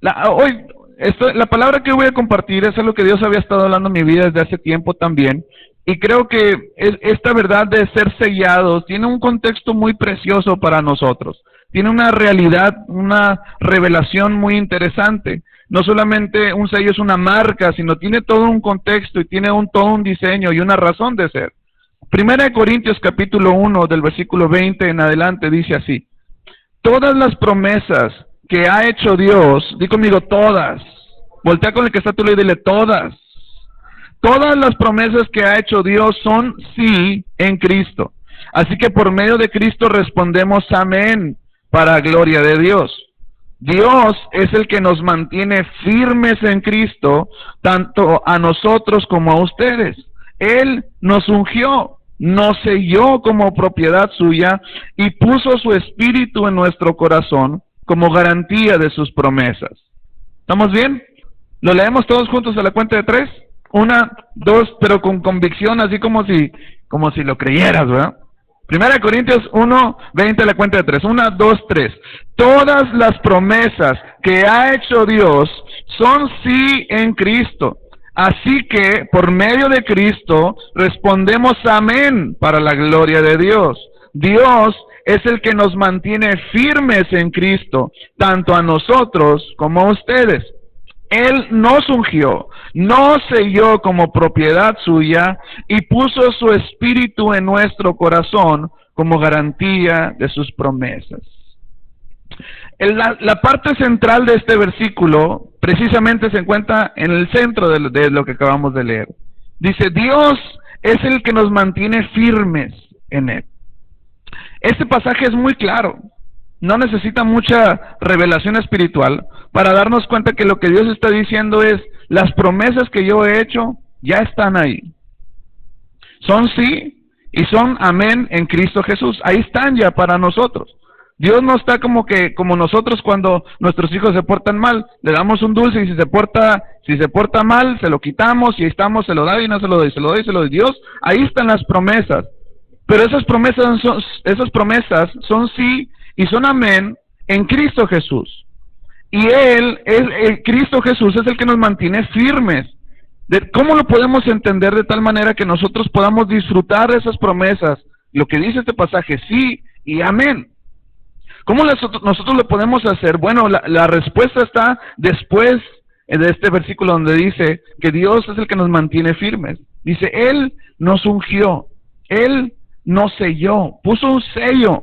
La palabra que voy a compartir es algo que Dios había estado hablando en mi vida desde hace tiempo también, y creo que esta verdad de ser sellados tiene un contexto muy precioso para nosotros, tiene una realidad, una revelación muy interesante. No solamente un sello es una marca, sino tiene todo un contexto y tiene todo un diseño y una razón de ser. Primera de Corintios capítulo 1 del versículo 20 en adelante dice así: todas las promesas que ha hecho Dios, di conmigo todas, voltea con el que está a tu lado y dile todas. Todas las promesas que ha hecho Dios son sí en Cristo. Así que por medio de Cristo respondemos amén para gloria de Dios. Dios es el que nos mantiene firmes en Cristo, tanto a nosotros como a ustedes. Él nos ungió, nos selló como propiedad suya y puso su espíritu en nuestro corazón como garantía de sus promesas. ¿Estamos bien? ¿Lo leemos todos juntos a la cuenta de 3? 1, 2, pero con convicción, así como si lo creyeras, ¿verdad? Primera de Corintios 1, 20 a la cuenta de 3. 1, 2, 3. Todas las promesas que ha hecho Dios son sí en Cristo. Así que por medio de Cristo respondemos amén para la gloria de Dios. Dios es el que nos mantiene firmes en Cristo, tanto a nosotros como a ustedes. Él nos ungió, nos selló como propiedad suya y puso su espíritu en nuestro corazón como garantía de sus promesas. La parte central de este versículo precisamente se encuentra en el centro de lo que acabamos de leer. Dice, Dios es el que nos mantiene firmes en Él. Este pasaje es muy claro. No necesita mucha revelación espiritual para darnos cuenta que lo que Dios está diciendo es, las promesas que yo he hecho ya están ahí. Son sí y son amén en Cristo Jesús. Ahí están ya para nosotros. Dios no está como nosotros cuando nuestros hijos se portan mal, le damos un dulce y si se porta mal, se lo quitamos y ahí estamos, se lo da y no se lo doy, se lo doy, se lo doy. Dios, ahí están las promesas. Pero esas promesas son sí y son amén en Cristo Jesús. Y Cristo Jesús es el que nos mantiene firmes. ¿Cómo lo podemos entender de tal manera que nosotros podamos disfrutar de esas promesas? Lo que dice este pasaje, sí y amén. ¿Cómo nosotros lo podemos hacer? Bueno, la respuesta está después de este versículo donde dice que Dios es el que nos mantiene firmes. Dice, Él nos ungió, Él nos selló, puso un sello.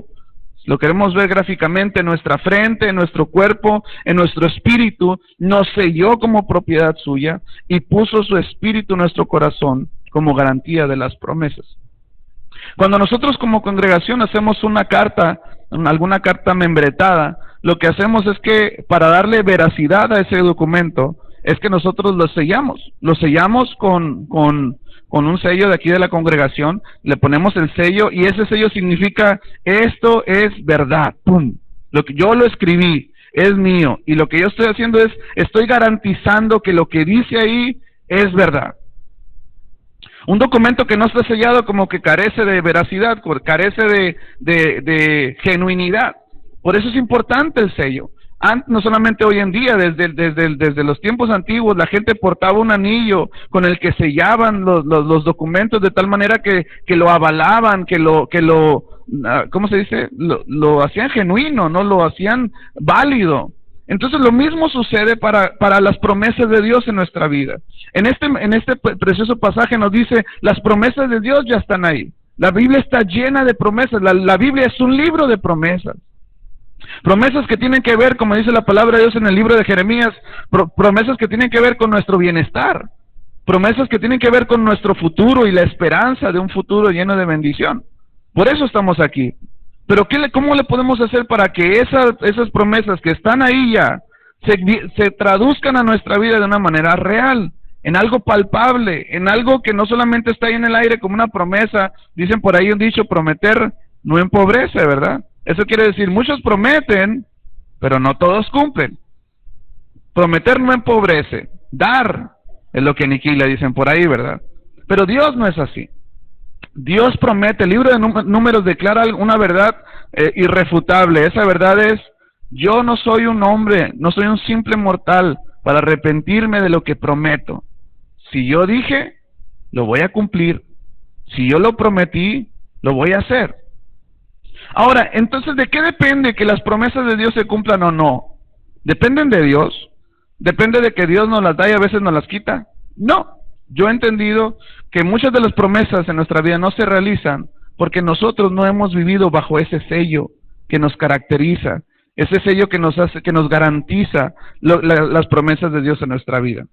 Lo queremos ver gráficamente en nuestra frente, en nuestro cuerpo, en nuestro espíritu. Nos selló como propiedad suya y puso su espíritu en nuestro corazón como garantía de las promesas. Cuando nosotros como congregación hacemos una carta, alguna carta membretada, lo que hacemos es que para darle veracidad a ese documento, es que nosotros lo sellamos con un sello de aquí de la congregación, le ponemos el sello y ese sello significa esto es verdad, ¡pum! Lo que yo lo escribí, es mío, y lo que yo estoy haciendo es, estoy garantizando que lo que dice ahí es verdad. Un documento que no está sellado como que carece de veracidad, carece de genuinidad. Por eso es importante el sello. No solamente hoy en día, desde los tiempos antiguos, la gente portaba un anillo con el que sellaban los documentos de tal manera que lo avalaban, ¿cómo se dice? Lo hacían genuino, no lo hacían válido. Entonces lo mismo sucede para las promesas de Dios en nuestra vida. En este precioso pasaje nos dice, las promesas de Dios ya están ahí. La Biblia está llena de promesas, la Biblia es un libro de promesas. Promesas que tienen que ver, como dice la palabra de Dios en el libro de Jeremías, promesas que tienen que ver con nuestro bienestar. Promesas que tienen que ver con nuestro futuro y la esperanza de un futuro lleno de bendición. Por eso estamos aquí. Pero ¿cómo le podemos hacer para que esas promesas que están ahí ya se traduzcan a nuestra vida de una manera real, en algo palpable, en algo que no solamente está ahí en el aire como una promesa? Dicen por ahí un dicho, prometer no empobrece, ¿verdad? Eso quiere decir, muchos prometen, pero no todos cumplen. Prometer no empobrece, dar es lo que aniquila, dicen por ahí, ¿verdad? Pero Dios no es así. Dios promete, el libro de Números declara una verdad irrefutable. Esa verdad es Yo no soy un hombre, no soy un simple mortal para arrepentirme de lo que prometo. Si yo dije, lo voy a cumplir. Si yo lo prometí, lo voy a hacer. Ahora, entonces, ¿de qué depende que las promesas de Dios se cumplan o no? ¿Dependen de Dios? ¿Depende de que Dios nos las da y a veces nos las quita? No. Yo he entendido que muchas de las promesas en nuestra vida no se realizan porque nosotros no hemos vivido bajo ese sello que nos caracteriza, ese sello que nos hace, que nos garantiza las promesas de Dios en nuestra vida.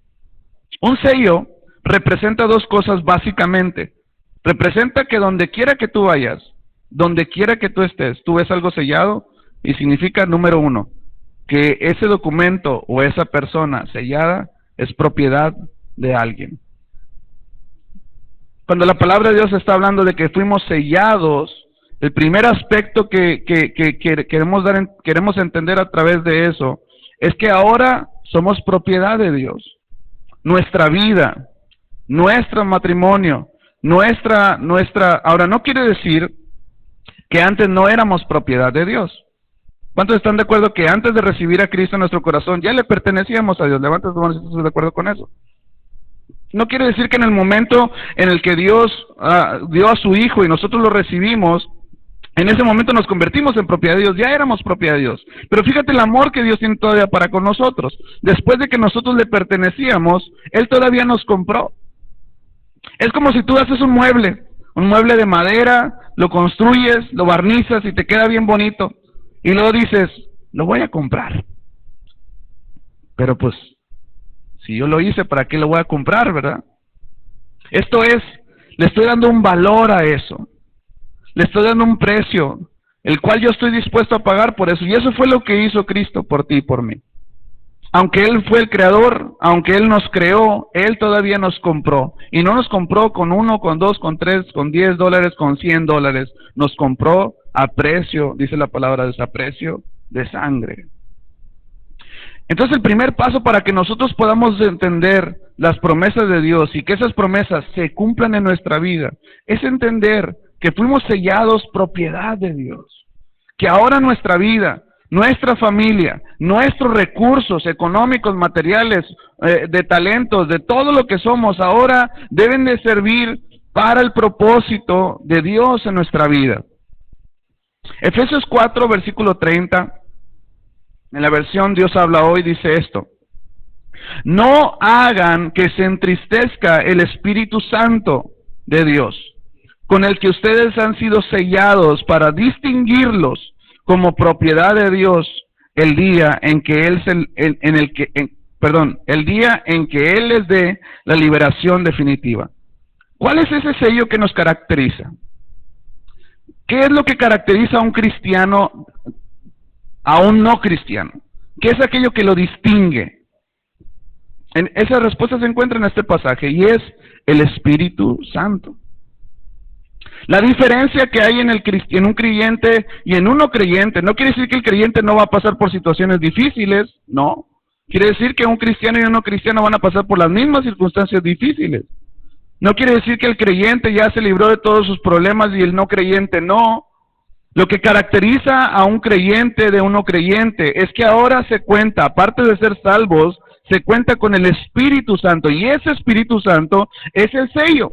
Un sello representa dos cosas básicamente. Representa que donde quiera que tú vayas, donde quiera que tú estés, tú ves algo sellado y significa, número uno, que ese documento o esa persona sellada es propiedad de alguien. Cuando la palabra de Dios está hablando de que fuimos sellados, el primer aspecto que queremos entender a través de eso es que ahora somos propiedad de Dios. Nuestra vida, nuestro matrimonio, ahora no quiere decir que antes no éramos propiedad de Dios. ¿Cuántos están de acuerdo que antes de recibir a Cristo en nuestro corazón ya le pertenecíamos a Dios? Levanten sus manos si están de acuerdo con eso. No quiere decir que en el momento en el que Dios dio a su Hijo y nosotros lo recibimos, en ese momento nos convertimos en propiedad de Dios, ya éramos propiedad de Dios. Pero fíjate el amor que Dios tiene todavía para con nosotros. Después de que nosotros le pertenecíamos, Él todavía nos compró. Es como si tú haces un mueble de madera, lo construyes, lo barnizas y te queda bien bonito. Y luego dices, lo voy a comprar. Pero pues, si yo lo hice, ¿para qué lo voy a comprar, verdad? Esto es, le estoy dando un valor a eso. Le estoy dando un precio, el cual yo estoy dispuesto a pagar por eso. Y eso fue lo que hizo Cristo por ti y por mí. Aunque Él fue el creador, aunque Él nos creó, Él todavía nos compró. Y no nos compró con 1, con 2, con 3, con $10, con $100. Nos compró a precio, dice la palabra, a precio de sangre. Entonces el primer paso para que nosotros podamos entender las promesas de Dios y que esas promesas se cumplan en nuestra vida, es entender que fuimos sellados propiedad de Dios. Que ahora nuestra vida, nuestra familia, nuestros recursos económicos, materiales, de talentos, de todo lo que somos ahora deben de servir para el propósito de Dios en nuestra vida. Efesios 4, versículo 30, en la versión Dios habla hoy, dice esto: no hagan que se entristezca el Espíritu Santo de Dios, con el que ustedes han sido sellados para distinguirlos como propiedad de Dios el día en que el día en que Él les dé la liberación definitiva. ¿Cuál es ese sello que nos caracteriza? ¿Qué es lo que caracteriza a un cristiano a un no cristiano? ¿Qué es aquello que lo distingue? Esa respuesta se encuentra en este pasaje y es el Espíritu Santo. La diferencia que hay en un creyente y en un no creyente no quiere decir que el creyente no va a pasar por situaciones difíciles, no. Quiere decir que un cristiano y un no cristiano van a pasar por las mismas circunstancias difíciles. No quiere decir que el creyente ya se libró de todos sus problemas y el no creyente no. Lo que caracteriza a un creyente de un no creyente es que ahora se cuenta, aparte de ser salvos, se cuenta con el Espíritu Santo, y ese Espíritu Santo es el sello.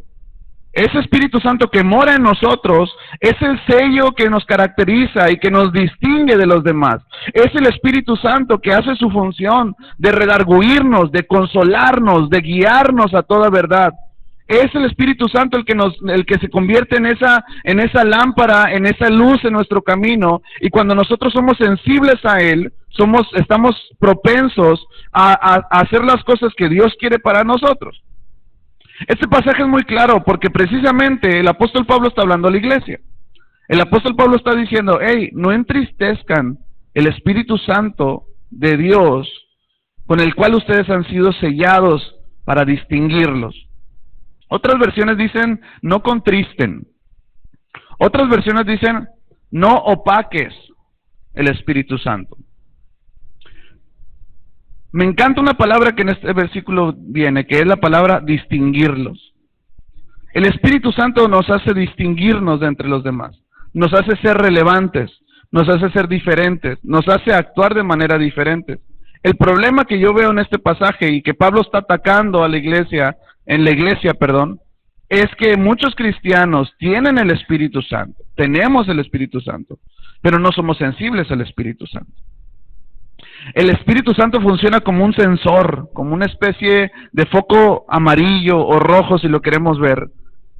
Ese Espíritu Santo que mora en nosotros es el sello que nos caracteriza y que nos distingue de los demás. Es el Espíritu Santo que hace su función de redarguirnos, de consolarnos, de guiarnos a toda verdad. Es el Espíritu Santo el que se convierte en esa lámpara, en esa luz en nuestro camino, y cuando nosotros somos sensibles a Él, estamos propensos a hacer las cosas que Dios quiere para nosotros. Este pasaje es muy claro porque precisamente el apóstol Pablo está hablando a la iglesia. El apóstol Pablo está diciendo, hey, no entristezcan el Espíritu Santo de Dios con el cual ustedes han sido sellados para distinguirlos. Otras versiones dicen, no contristen. Otras versiones dicen, no opaques el Espíritu Santo. Me encanta una palabra que en este versículo viene, que es la palabra distinguirlos. El Espíritu Santo nos hace distinguirnos de entre los demás, nos hace ser relevantes. nos hace ser diferentes, nos hace actuar de manera diferente. El problema que yo veo en este pasaje y que Pablo está atacando a la iglesia, es que muchos cristianos tienen el Espíritu Santo, tenemos el Espíritu Santo, pero no somos sensibles al Espíritu Santo. El Espíritu Santo funciona como un sensor, como una especie de foco amarillo o rojo, si lo queremos ver,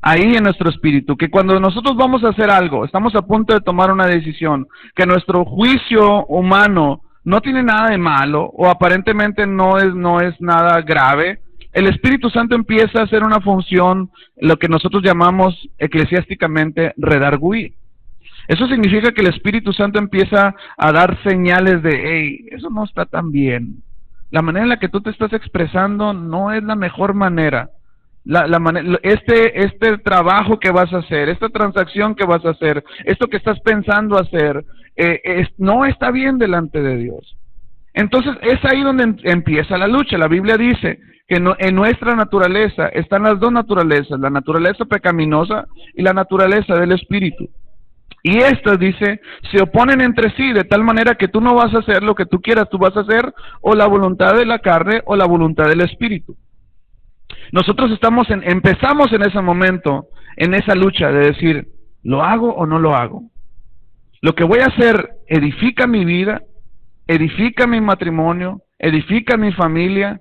ahí en nuestro espíritu, que cuando nosotros vamos a hacer algo, estamos a punto de tomar una decisión, que nuestro juicio humano no tiene nada de malo, o aparentemente no es nada grave, el Espíritu Santo empieza a hacer una función, lo que nosotros llamamos eclesiásticamente redarguir. Eso significa que el Espíritu Santo empieza a dar señales de, hey, eso no está tan bien. La manera en la que tú te estás expresando no es la mejor manera. Este trabajo que vas a hacer, esta transacción que vas a hacer, esto que estás pensando hacer, no está bien delante de Dios. Entonces es ahí donde empieza la lucha. La Biblia dice que en nuestra naturaleza están las dos naturalezas, la naturaleza pecaminosa y la naturaleza del Espíritu. Y estas, dice, se oponen entre sí de tal manera que tú no vas a hacer lo que tú quieras, tú vas a hacer o la voluntad de la carne o la voluntad del Espíritu. Nosotros empezamos en ese momento, en esa lucha de decir, ¿lo hago o no lo hago? Lo que voy a hacer edifica mi vida, edifica mi matrimonio, edifica mi familia,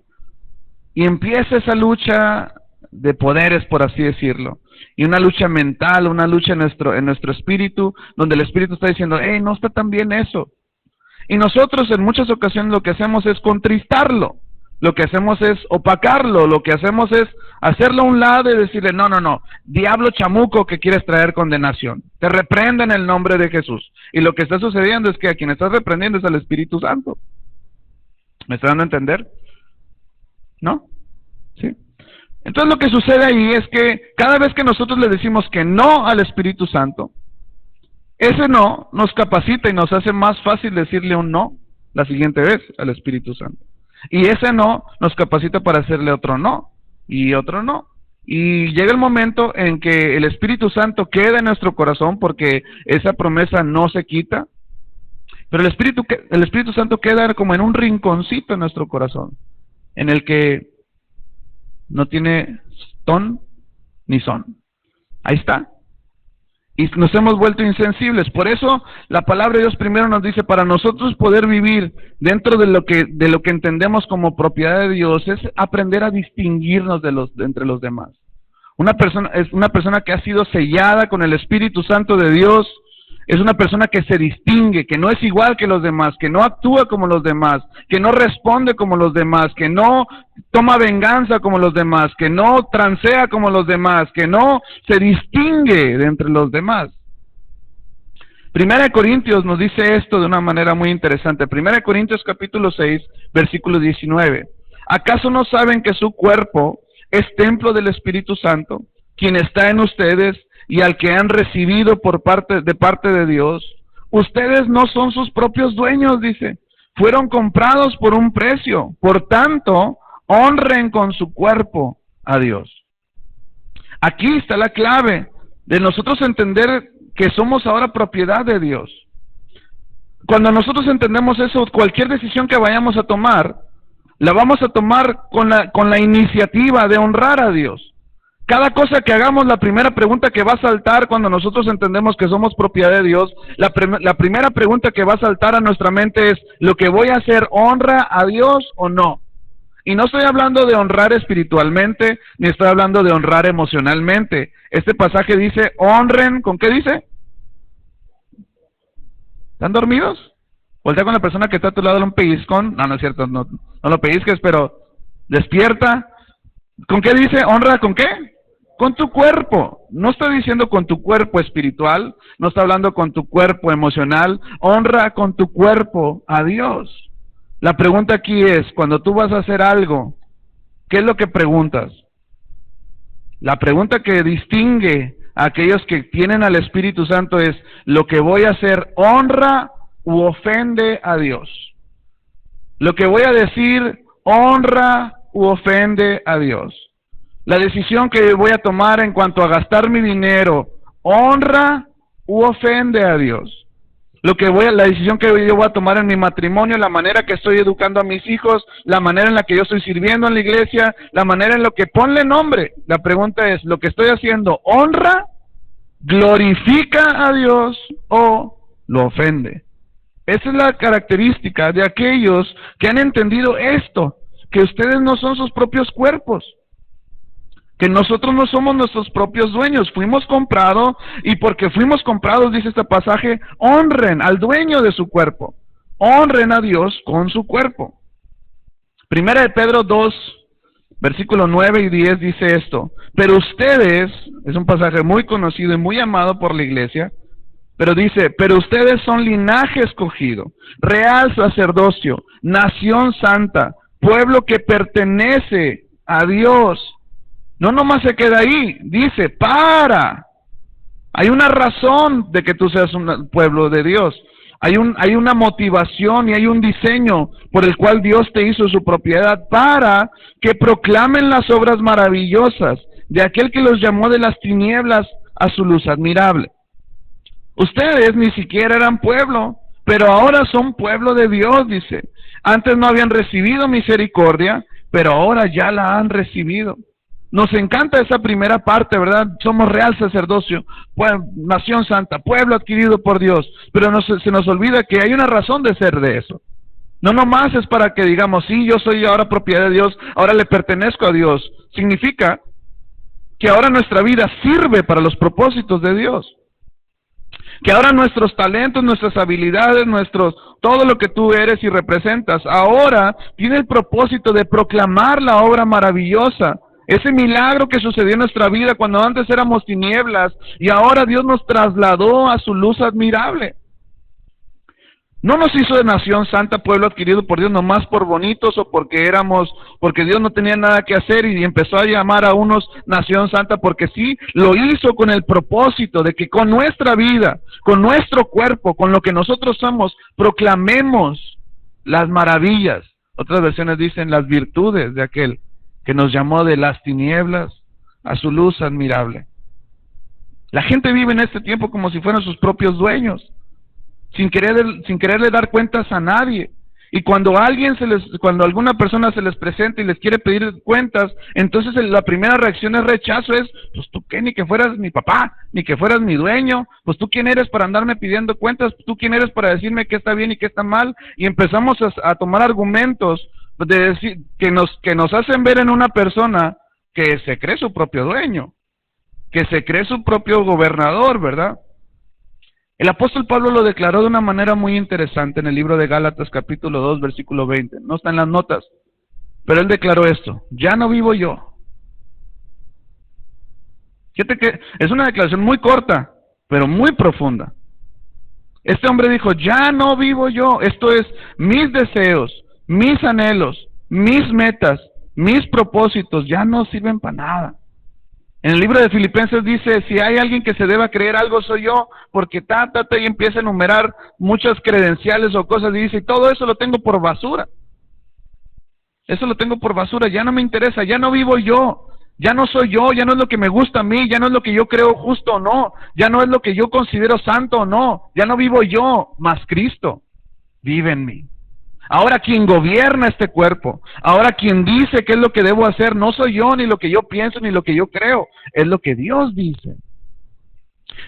y empieza esa lucha de poderes, por así decirlo, y una lucha mental, una lucha en nuestro espíritu, donde el espíritu está diciendo, hey, no está tan bien eso. Y nosotros en muchas ocasiones lo que hacemos es contristarlo, lo que hacemos es opacarlo, lo que hacemos es hacerlo a un lado y decirle, no, diablo chamuco que quieres traer condenación, te reprende en el nombre de Jesús. Y lo que está sucediendo es que a quien estás reprendiendo es al Espíritu Santo. ¿Me está dando a entender? ¿No? Sí. Entonces lo que sucede ahí es que cada vez que nosotros le decimos que no al Espíritu Santo, ese no nos capacita y nos hace más fácil decirle un no la siguiente vez al Espíritu Santo. Y ese no nos capacita para hacerle otro no, y otro no. Y llega el momento en que el Espíritu Santo queda en nuestro corazón porque esa promesa no se quita, pero el Espíritu Santo queda como en un rinconcito en nuestro corazón, en el que no tiene ton ni son. Ahí está. Y nos hemos vuelto insensibles. Por eso la palabra de Dios primero nos dice, para nosotros poder vivir dentro de lo que entendemos como propiedad de Dios, es aprender a distinguirnos entre los demás. Una persona que ha sido sellada con el Espíritu Santo de Dios, es una persona que se distingue, que no es igual que los demás, que no actúa como los demás, que no responde como los demás, que no toma venganza como los demás, que no transea como los demás, que no se distingue de entre los demás. Primera de Corintios nos dice esto de una manera muy interesante. Primera de Corintios capítulo 6, versículo 19. ¿Acaso no saben que su cuerpo es templo del Espíritu Santo, quien está en ustedes, y al que han recibido de parte de Dios? Ustedes no son sus propios dueños, dice. Fueron comprados por un precio. Por tanto, honren con su cuerpo a Dios. Aquí está la clave de nosotros entender que somos ahora propiedad de Dios. Cuando nosotros entendemos eso, cualquier decisión que vayamos a tomar, la vamos a tomar con la iniciativa de honrar a Dios. Cada cosa que hagamos, la primera pregunta que va a saltar cuando nosotros entendemos que somos propiedad de Dios, la primera pregunta que va a saltar a nuestra mente es, ¿lo que voy a hacer honra a Dios o no? Y no estoy hablando de honrar espiritualmente, ni estoy hablando de honrar emocionalmente. Este pasaje dice, honren, ¿con qué dice? ¿Están dormidos? Voltea con la persona que está a tu lado, dale un pellizcón. No es cierto, no lo pellizques, pero despierta. ¿Con qué dice? ¿Honra con qué? Con tu cuerpo. No está diciendo con tu cuerpo espiritual, no está hablando con tu cuerpo emocional. Honra con tu cuerpo a Dios. La pregunta aquí es, cuando tú vas a hacer algo, ¿qué es lo que preguntas? La pregunta que distingue a aquellos que tienen al Espíritu Santo es, ¿lo que voy a hacer honra u ofende a Dios? Lo que voy a decir honra u ofende a Dios. La decisión que voy a tomar en cuanto a gastar mi dinero, ¿honra u ofende a Dios? la decisión que yo voy a tomar en mi matrimonio, la manera que estoy educando a mis hijos, la manera en la que yo estoy sirviendo en la iglesia, la manera en la que ponle nombre. La pregunta es, ¿lo que estoy haciendo honra, glorifica a Dios o lo ofende? Esa es la característica de aquellos que han entendido esto, que ustedes no son sus propios cuerpos, que nosotros no somos nuestros propios dueños, fuimos comprados, y porque fuimos comprados, dice este pasaje, honren al dueño de su cuerpo, honren a Dios con su cuerpo. Primera de Pedro 2, versículo 9 y 10 dice esto, pero ustedes, es un pasaje muy conocido y muy amado por la iglesia, pero dice, pero ustedes son linaje escogido, real sacerdocio, nación santa, pueblo que pertenece a Dios. No nomás se queda ahí, dice, hay una razón de que tú seas un pueblo de Dios. Hay una motivación y hay un diseño por el cual Dios te hizo su propiedad para que proclamen las obras maravillosas de aquel que los llamó de las tinieblas a su luz admirable. Ustedes ni siquiera eran pueblo, pero ahora son pueblo de Dios, dice. Antes no habían recibido misericordia, pero ahora ya la han recibido. Nos encanta esa primera parte, ¿verdad? Somos real sacerdocio, nación santa, pueblo adquirido por Dios, pero se nos olvida que hay una razón de ser de eso. No nomás es para que digamos, sí, yo soy ahora propiedad de Dios, ahora le pertenezco a Dios. Significa que ahora nuestra vida sirve para los propósitos de Dios. Que ahora nuestros talentos, nuestras habilidades, todo lo que tú eres y representas, ahora tiene el propósito de proclamar la obra maravillosa. Ese milagro que sucedió en nuestra vida cuando antes éramos tinieblas y ahora Dios nos trasladó a su luz admirable. No nos hizo de nación santa, pueblo adquirido por Dios nomás por bonitos o porque Dios no tenía nada que hacer y empezó a llamar a unos nación santa porque sí, lo hizo con el propósito de que con nuestra vida, con nuestro cuerpo, con lo que nosotros somos, proclamemos las maravillas. Otras versiones dicen las virtudes de aquel que nos llamó de las tinieblas a su luz admirable. La gente vive en este tiempo como si fueran sus propios dueños, sin quererle dar cuentas a nadie. Y cuando alguna persona se les presenta y les quiere pedir cuentas, entonces la primera reacción es rechazo, pues tú qué, ni que fueras mi papá, ni que fueras mi dueño, pues tú quién eres para andarme pidiendo cuentas, tú quién eres para decirme qué está bien y qué está mal, y empezamos a tomar argumentos de decir, que nos hacen ver en una persona que se cree su propio dueño, que se cree su propio gobernador, ¿verdad? El apóstol Pablo lo declaró de una manera muy interesante en el libro de Gálatas capítulo 2 versículo 20. No está en las notas, pero él declaró esto: ya no vivo yo. Fíjate que es una declaración muy corta, pero muy profunda. Este hombre dijo, ya no vivo yo, esto es mis deseos, mis anhelos, mis metas, mis propósitos, ya no sirven para nada. En el libro de Filipenses dice, si hay alguien que se deba creer algo soy yo, porque y empieza a enumerar muchas credenciales o cosas y dice, y todo eso lo tengo por basura. Eso lo tengo por basura, ya no me interesa, ya no vivo yo, ya no soy yo, ya no es lo que me gusta a mí, ya no es lo que yo creo justo o no, ya no es lo que yo considero santo o no, ya no vivo yo, mas Cristo vive en mí. Ahora quien gobierna este cuerpo, ahora quien dice qué es lo que debo hacer, no soy yo, ni lo que yo pienso, ni lo que yo creo, es lo que Dios dice.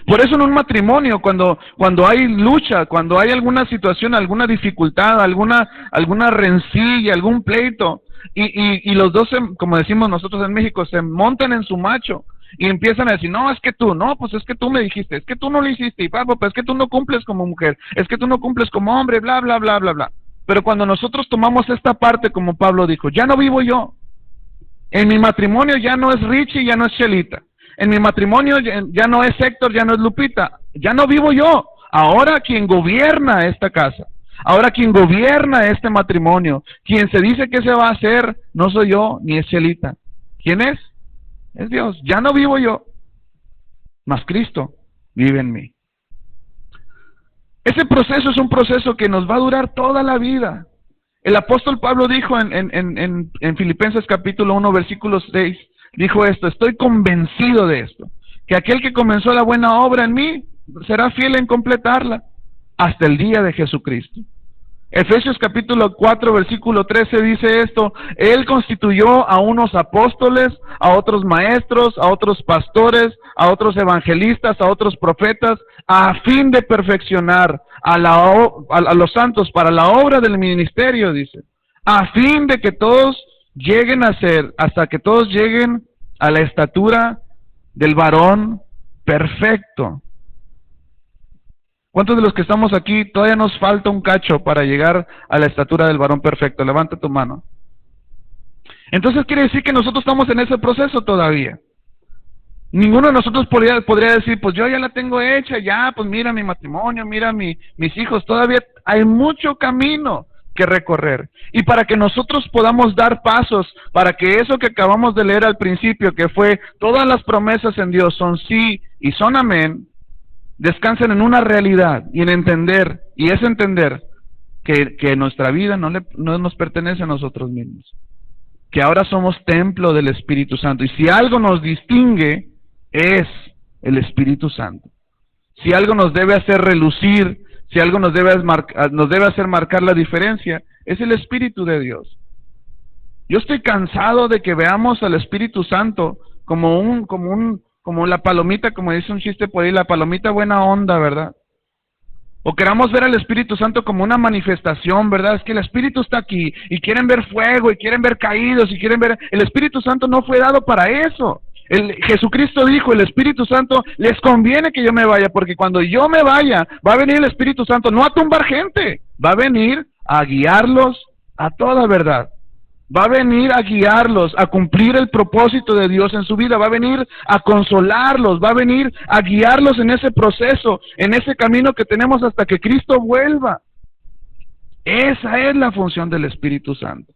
Por eso en un matrimonio, cuando hay lucha, cuando hay alguna situación, alguna dificultad, alguna rencilla, algún pleito, y los dos, como decimos nosotros en México, se montan en su macho, y empiezan a decir, no, es que tú, no, pues es que tú me dijiste, es que tú no lo hiciste, y papá, pues es que tú no cumples como mujer, es que tú no cumples como hombre, bla, bla, bla, bla, bla. Pero cuando nosotros tomamos esta parte, como Pablo dijo, ya no vivo yo. En mi matrimonio ya no es Richie, ya no es Chelita. En mi matrimonio ya no es Héctor, ya no es Lupita. Ya no vivo yo. Ahora quien gobierna esta casa, ahora quien gobierna este matrimonio, quien se dice que se va a hacer, no soy yo ni es Chelita. ¿Quién es? Es Dios. Ya no vivo yo, mas Cristo vive en mí. Ese proceso es un proceso que nos va a durar toda la vida. El apóstol Pablo dijo en Filipenses capítulo 1 versículo 6, dijo esto, estoy convencido de esto, que aquel que comenzó la buena obra en mí será fiel en completarla. hasta el día de Jesucristo. Efesios capítulo 4, versículo 13 dice esto: Él constituyó a unos apóstoles, a otros maestros, a otros pastores, a otros evangelistas, a otros profetas, a fin de perfeccionar a los santos para la obra del ministerio, dice, a fin de que todos lleguen a ser, hasta que todos lleguen a la estatura del varón perfecto. ¿Cuántos de los que estamos aquí todavía nos falta un cacho para llegar a la estatura del varón perfecto? Levanta tu mano. Entonces quiere decir que nosotros estamos en ese proceso todavía. Ninguno de nosotros podría decir, pues yo ya la tengo hecha, ya, pues mira mi matrimonio, mira mis hijos. Todavía hay mucho camino que recorrer. Y para que nosotros podamos dar pasos, para que eso que acabamos de leer al principio, que fue todas las promesas en Dios son sí y son amén, descansen en una realidad y en entender, y es entender que nuestra vida no nos pertenece a nosotros mismos, que ahora somos templo del Espíritu Santo, y si algo nos distingue es el Espíritu Santo. Si algo nos debe hacer relucir, si algo nos debe hacer marcar la diferencia, es el Espíritu de Dios. Yo estoy cansado de que veamos al Espíritu Santo como la palomita, como dice un chiste por ahí, la palomita buena onda, ¿verdad? O queramos ver al Espíritu Santo como una manifestación, ¿verdad? Es que el Espíritu está aquí, y quieren ver fuego, y quieren ver caídos, y quieren ver... El Espíritu Santo no fue dado para eso. Jesucristo dijo, el Espíritu Santo, les conviene que yo me vaya, porque cuando yo me vaya, va a venir el Espíritu Santo, no a tumbar gente, va a venir a guiarlos a toda verdad. Va a venir a guiarlos, a cumplir el propósito de Dios en su vida, va a venir a consolarlos, va a venir a guiarlos en ese proceso, en ese camino que tenemos hasta que Cristo vuelva. Esa es la función del Espíritu Santo.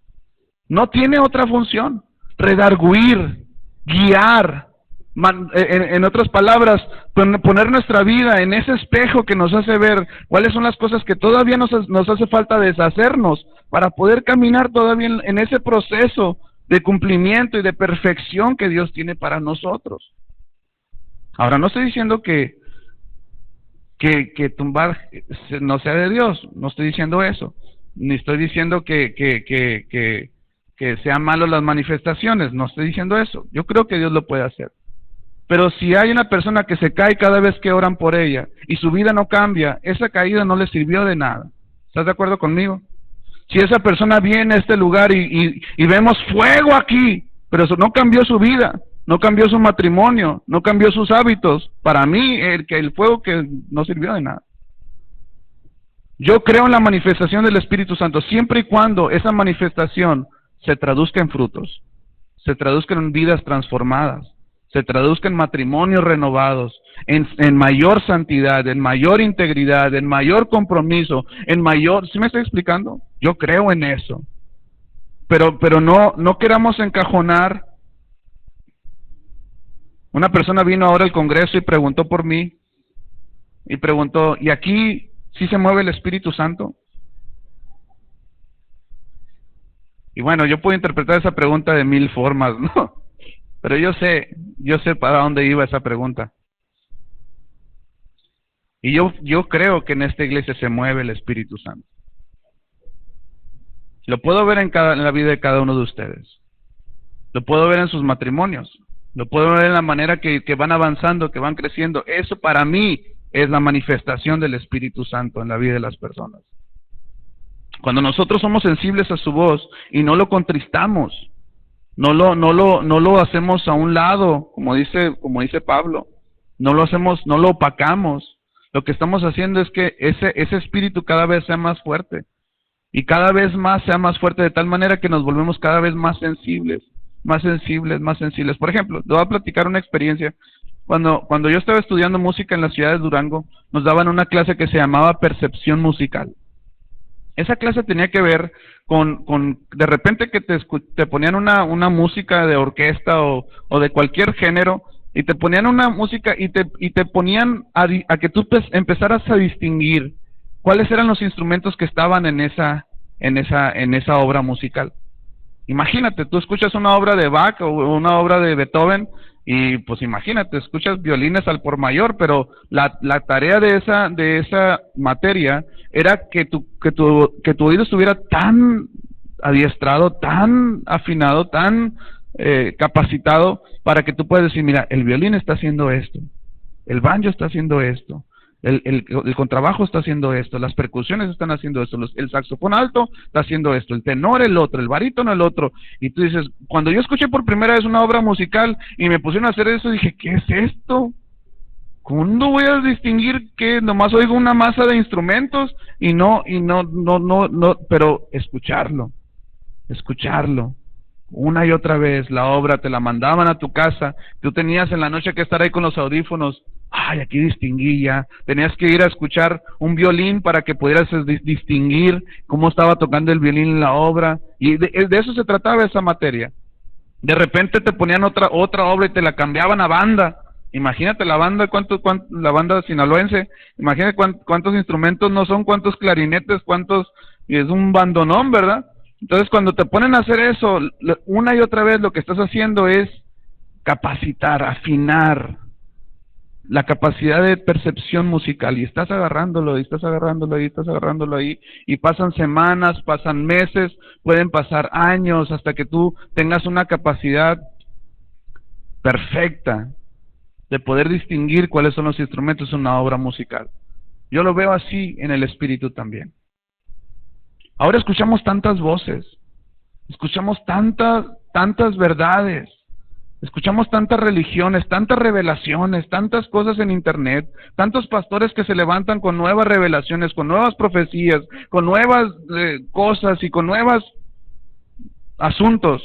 No tiene otra función. Redarguir, guiar, en otras palabras, poner nuestra vida en ese espejo que nos hace ver cuáles son las cosas que todavía nos hace falta deshacernos para poder caminar todavía en ese proceso de cumplimiento y de perfección que Dios tiene para nosotros. Ahora, no estoy diciendo que tumbar no sea de Dios, no estoy diciendo eso, ni estoy diciendo que sean malas las manifestaciones, no estoy diciendo eso. Yo creo que Dios lo puede hacer. Pero si hay una persona que se cae cada vez que oran por ella y su vida no cambia, esa caída no le sirvió de nada. ¿Estás de acuerdo conmigo? Si esa persona viene a este lugar y vemos fuego aquí, pero eso no cambió su vida, no cambió su matrimonio, no cambió sus hábitos, para mí el fuego que no sirvió de nada. Yo creo en la manifestación del Espíritu Santo siempre y cuando esa manifestación se traduzca en frutos, se traduzca en vidas transformadas, se traduzca en matrimonios renovados, en mayor santidad, en mayor integridad, en mayor compromiso, en mayor... ¿Sí me estoy explicando? Yo creo en eso. Pero no queramos encajonar. Una persona vino ahora al Congreso y preguntó por mí, y preguntó, ¿y aquí sí se mueve el Espíritu Santo? Y bueno, yo puedo interpretar esa pregunta de mil formas, ¿no? Pero yo sé para dónde iba esa pregunta. Y yo creo que en esta iglesia se mueve el Espíritu Santo. Lo puedo ver en la vida de cada uno de ustedes. Lo puedo ver en sus matrimonios. Lo puedo ver en la manera que van avanzando, que van creciendo. Eso para mí es la manifestación del Espíritu Santo en la vida de las personas. Cuando nosotros somos sensibles a su voz y no lo contristamos, no lo hacemos a un lado, como dice Pablo, no lo opacamos. Lo que estamos haciendo es que ese espíritu cada vez sea más fuerte, y cada vez más sea más fuerte, de tal manera que nos volvemos cada vez más sensibles. Por ejemplo, te voy a platicar una experiencia. Cuando yo estaba estudiando música en la ciudad de Durango, nos daban una clase que se llamaba percepción musical. Esa clase tenía que ver con de repente que te ponían una música de orquesta o de cualquier género, y te ponían una música y te ponían a que tú empezaras a distinguir cuáles eran los instrumentos que estaban en esa obra musical. Imagínate, tú escuchas una obra de Bach o una obra de Beethoven y pues imagínate, escuchas violines al por mayor, pero la tarea de esa materia era que tu oído estuviera tan adiestrado, tan afinado, tan capacitado para que tú puedas decir, mira, el violín está haciendo esto, el banjo está haciendo esto, el contrabajo está haciendo esto, las percusiones están haciendo esto, el saxofón alto está haciendo esto, el tenor el otro, el barítono el otro. Y tú dices, cuando yo escuché por primera vez una obra musical y me pusieron a hacer eso, dije, ¿qué es esto? ¿Cuándo voy a distinguir que nomás oigo una masa de instrumentos y no, pero escucharlo, una y otra vez, la obra te la mandaban a tu casa, tú tenías en la noche que estar ahí con los audífonos, ay, aquí distinguí ya, tenías que ir a escuchar un violín para que pudieras distinguir cómo estaba tocando el violín en la obra, y de eso se trataba esa materia. De repente te ponían otra obra y te la cambiaban a banda. Imagínate la banda, la banda sinaloense, imagínate cuántos instrumentos no son, cuántos clarinetes, y es un bandonón, ¿verdad? Entonces cuando te ponen a hacer eso, una y otra vez lo que estás haciendo es capacitar, afinar la capacidad de percepción musical, y estás agarrándolo, y estás agarrándolo, y estás agarrándolo ahí, y pasan semanas, pasan meses, pueden pasar años, hasta que tú tengas una capacidad perfecta de poder distinguir cuáles son los instrumentos en una obra musical. Yo lo veo así en el espíritu también. Ahora escuchamos tantas voces, escuchamos tantas verdades, escuchamos tantas religiones, tantas revelaciones, tantas cosas en internet, tantos pastores que se levantan con nuevas revelaciones, con nuevas profecías, con nuevas cosas y con nuevos asuntos.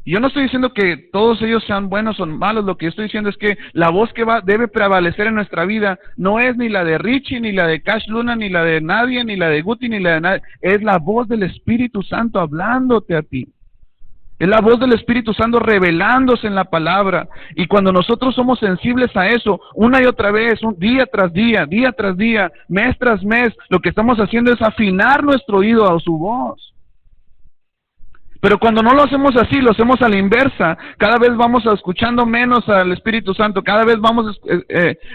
Y yo no estoy diciendo que todos ellos sean buenos o malos, lo que yo estoy diciendo es que la voz que debe prevalecer en nuestra vida no es ni la de Richie, ni la de Cash Luna, ni la de nadie, ni la de Guti, ni la de nadie, es la voz del Espíritu Santo hablándote a ti. Es la voz del Espíritu Santo revelándose en la palabra. Y cuando nosotros somos sensibles a eso, una y otra vez, día tras día, mes tras mes, lo que estamos haciendo es afinar nuestro oído a su voz. Pero cuando no lo hacemos así, lo hacemos a la inversa, cada vez vamos escuchando menos al Espíritu Santo, cada vez vamos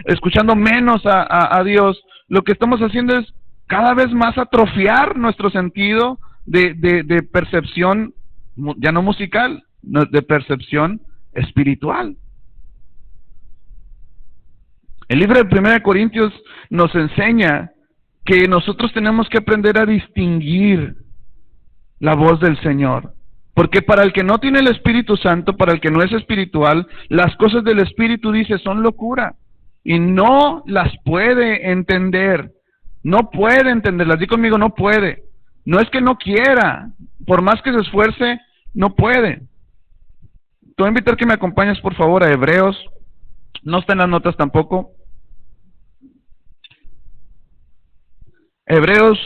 escuchando menos a Dios, lo que estamos haciendo es cada vez más atrofiar nuestro sentido de percepción, ya no musical, de percepción espiritual. El libro de 1 Corintios nos enseña que nosotros tenemos que aprender a distinguir la voz del Señor, porque para el que no tiene el Espíritu Santo, para el que no es espiritual, las cosas del Espíritu, dice, son locura, y no las puede entender, no puede entenderlas. Di conmigo, no puede. No es que no quiera, por más que se esfuerce, no puede. Te voy a invitar que me acompañes por favor a Hebreos, no está en las notas tampoco. Hebreos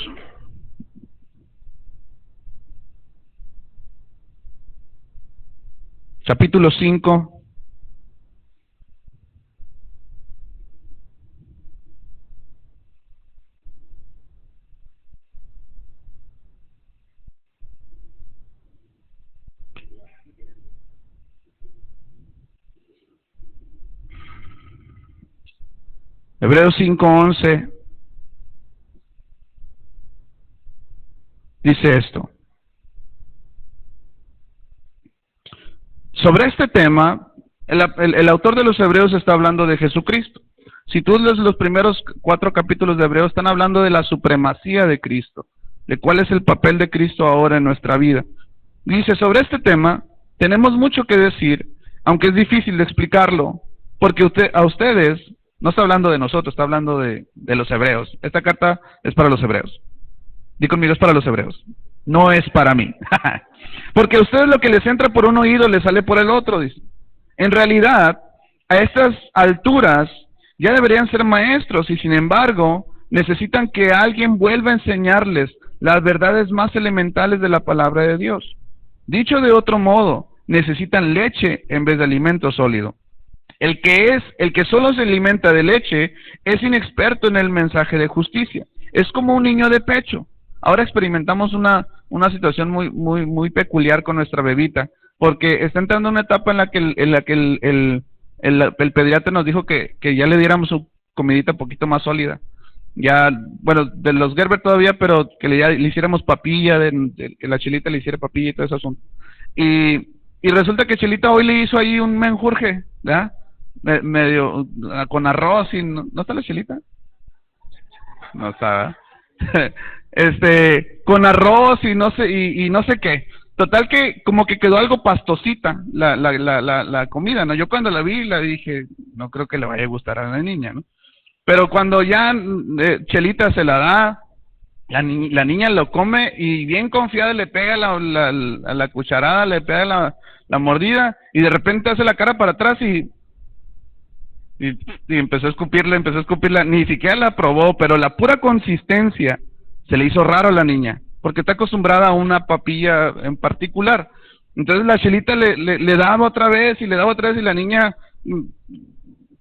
capítulo 5. Hebreos 5:11 dice esto. Sobre este tema, el autor de los Hebreos está hablando de Jesucristo. Si tú lees los primeros 4 capítulos de Hebreos, están hablando de la supremacía de Cristo, de cuál es el papel de Cristo ahora en nuestra vida. Dice, sobre este tema, tenemos mucho que decir, aunque es difícil de explicarlo, porque a ustedes, no está hablando de nosotros, está hablando de los hebreos. Esta carta es para los hebreos. Di conmigo, es para los hebreos. No es para mí. Porque a ustedes lo que les entra por un oído les sale por el otro, dice. En realidad, a estas alturas ya deberían ser maestros y sin embargo necesitan que alguien vuelva a enseñarles las verdades más elementales de la palabra de Dios. Dicho de otro modo, necesitan leche en vez de alimento sólido. El que solo se alimenta de leche es inexperto en el mensaje de justicia. Es como un niño de pecho. Ahora experimentamos una una situación muy peculiar con nuestra bebita, porque está entrando en una etapa en la que el pediatra nos dijo que ya le diéramos su comidita un poquito más sólida. Ya, bueno, de los Gerber todavía, pero que le hiciéramos papilla, que la Chelita le hiciera papilla y todo ese asunto. Y resulta que Chelita hoy le hizo ahí un menjurje, ¿verdad? Medio con arroz y ¿no está la Chelita? No está, con arroz y no sé y no sé qué. Total que como que quedó algo pastosita la comida, ¿no? Yo cuando la vi la dije, no creo que le vaya a gustar a la niña, ¿no? Pero cuando ya Chelita se la da, la niña lo come y bien confiada le pega a la cucharada, le pega la mordida y de repente hace la cara para atrás y empezó a escupirla, ni siquiera la probó, pero la pura consistencia se le hizo raro a la niña, porque está acostumbrada a una papilla en particular. Entonces la Chelita le daba otra vez y le daba otra vez y la niña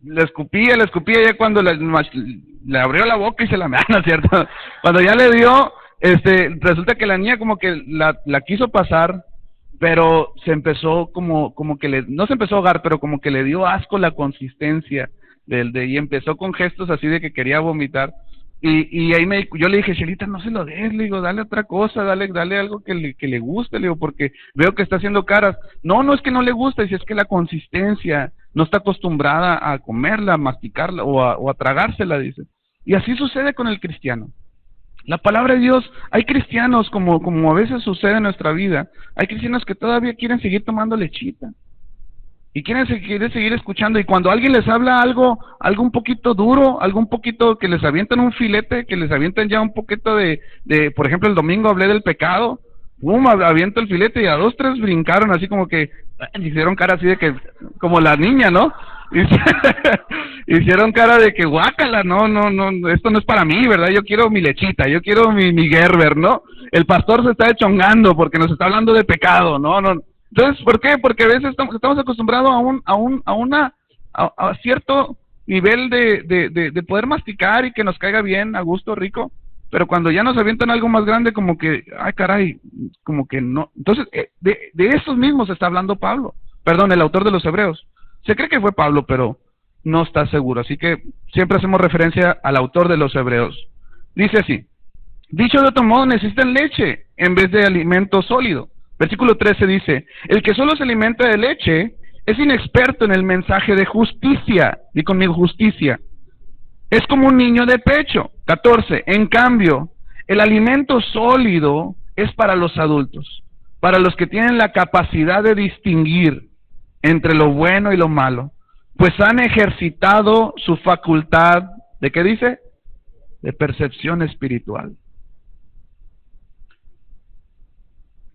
le escupía, ya cuando le abrió la boca y se la ¿no es cierto? Cuando ya le dio, resulta que la niña como que la quiso pasar, pero se empezó como que no se empezó a ahogar, pero como que le dio asco la consistencia y empezó con gestos así de que quería vomitar. Y ahí yo le dije, Chelita, no se lo des, le digo, dale otra cosa, dale algo que le guste, le digo, porque veo que está haciendo caras. No es que no le gusta, es que la consistencia, no está acostumbrada a comerla, a masticarla o a tragársela, dice. Y así sucede con el cristiano. La palabra de Dios, hay cristianos, como a veces sucede en nuestra vida, hay cristianos que todavía quieren seguir tomando lechita. Y quieren seguir escuchando, y cuando alguien les habla algo un poquito duro, algo un poquito que les avientan un filete, que les avientan ya un poquito de por ejemplo, el domingo hablé del pecado, aviento el filete y a 2, 3 brincaron así como que, hicieron cara así de que, como la niña, ¿no? Hicieron cara de que guácala, no, esto no es para mí, ¿verdad? Yo quiero mi lechita, yo quiero mi Gerber, ¿no? El pastor se está echongando porque nos está hablando de pecado, no. Entonces, ¿por qué? Porque a veces estamos acostumbrados a cierto nivel de poder masticar y que nos caiga bien, a gusto, rico, pero cuando ya nos avientan algo más grande, como que, ay caray, como que no. Entonces, de esos mismos está hablando Pablo, perdón, el autor de los Hebreos. Se cree que fue Pablo, pero no está seguro, así que siempre hacemos referencia al autor de los Hebreos. Dice así, dicho de otro modo, necesitan leche en vez de alimento sólido. Versículo 13 dice, el que solo se alimenta de leche es inexperto en el mensaje de justicia. Di conmigo, justicia. Es como un niño de pecho. 14, en cambio, el alimento sólido es para los adultos, para los que tienen la capacidad de distinguir entre lo bueno y lo malo, pues han ejercitado su facultad, ¿de qué dice? De percepción espiritual.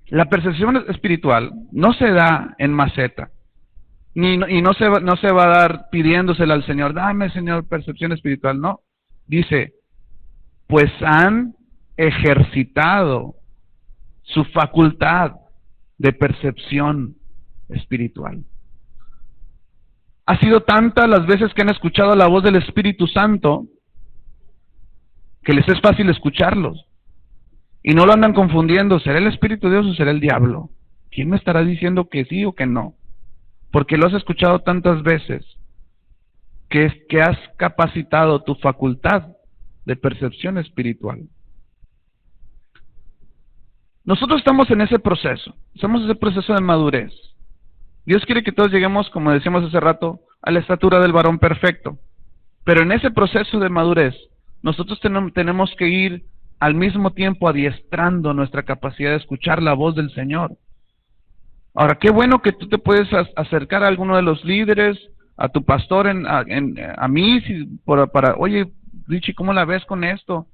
La percepción espiritual no se da en maceta, y no se va a dar pidiéndosela al Señor, dame Señor percepción espiritual, no. Dice, pues han ejercitado su facultad de percepción espiritual. Ha sido tantas las veces que han escuchado la voz del Espíritu Santo que les es fácil escucharlos. Y no lo andan confundiendo, ¿será el Espíritu de Dios o será el diablo? ¿Quién me estará diciendo que sí o que no? Porque lo has escuchado tantas veces que has capacitado tu facultad de percepción espiritual. Nosotros estamos en ese proceso de madurez. Dios quiere que todos lleguemos, como decíamos hace rato, a la estatura del varón perfecto. Pero en ese proceso de madurez, nosotros tenemos que ir al mismo tiempo adiestrando nuestra capacidad de escuchar la voz del Señor. Ahora, qué bueno que tú te puedes acercar a alguno de los líderes, a tu pastor, a mí, oye, Richie, ¿cómo la ves con esto?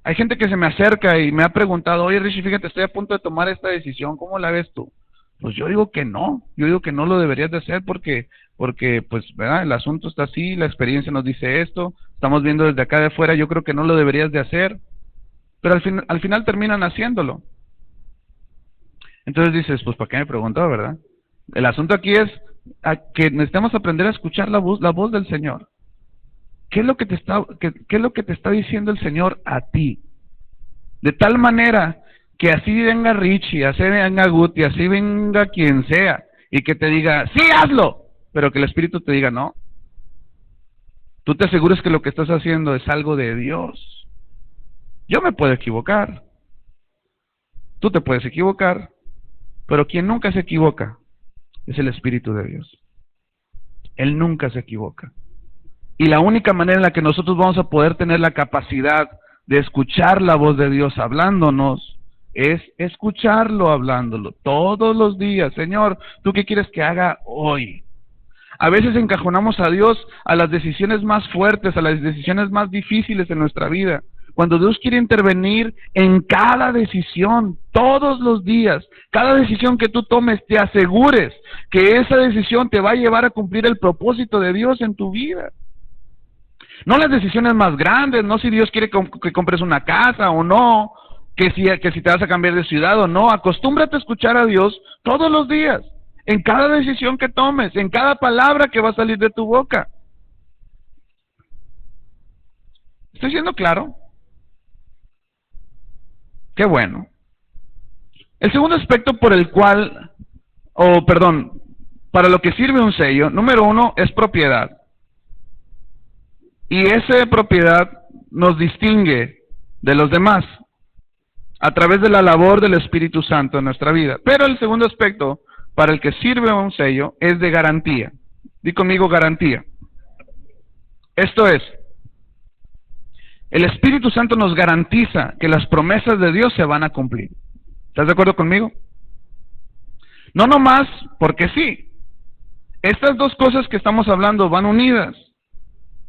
Hay gente que se me acerca y me ha preguntado, oye, Richie, fíjate, estoy a punto de tomar esta decisión, ¿cómo la ves tú? Pues yo digo que no lo deberías de hacer porque pues, ¿verdad? El asunto está así, la experiencia nos dice esto, estamos viendo desde acá de afuera, yo creo que no lo deberías de hacer, pero al final terminan haciéndolo. Entonces dices, pues ¿para qué me preguntó, verdad? El asunto aquí es que necesitamos aprender a escuchar la voz del Señor. ¿Qué es lo que te está diciendo el Señor a ti? De tal manera que así venga Richie, así venga Guti, así venga quien sea, y que te diga, sí, hazlo, pero que el Espíritu te diga, no. Tú te aseguras que lo que estás haciendo es algo de Dios. Yo me puedo equivocar. Tú te puedes equivocar. Pero quien nunca se equivoca es el Espíritu de Dios. Él nunca se equivoca. Y la única manera en la que nosotros vamos a poder tener la capacidad de escuchar la voz de Dios hablándonos es escucharlo hablándolo todos los días. Señor, ¿tú qué quieres que haga hoy? A veces encajonamos a Dios a las decisiones más fuertes, a las decisiones más difíciles en nuestra vida. Cuando Dios quiere intervenir en cada decisión, todos los días, cada decisión que tú tomes, te asegures que esa decisión te va a llevar a cumplir el propósito de Dios en tu vida. No las decisiones más grandes, no si Dios quiere que compres una casa o no, que si te vas a cambiar de ciudad o no. Acostúmbrate a escuchar a Dios todos los días, en cada decisión que tomes, en cada palabra que va a salir de tu boca. ¿Estoy siendo claro? Qué bueno. El segundo aspecto por el cual, para lo que sirve un sello, número 1, es propiedad. Y esa propiedad nos distingue de los demás a través de la labor del Espíritu Santo en nuestra vida. Pero el segundo aspecto para el que sirve un sello es de garantía. Di conmigo garantía. Esto es, el Espíritu Santo nos garantiza que las promesas de Dios se van a cumplir. ¿Estás de acuerdo conmigo? No nomás porque sí. Estas dos cosas que estamos hablando van unidas.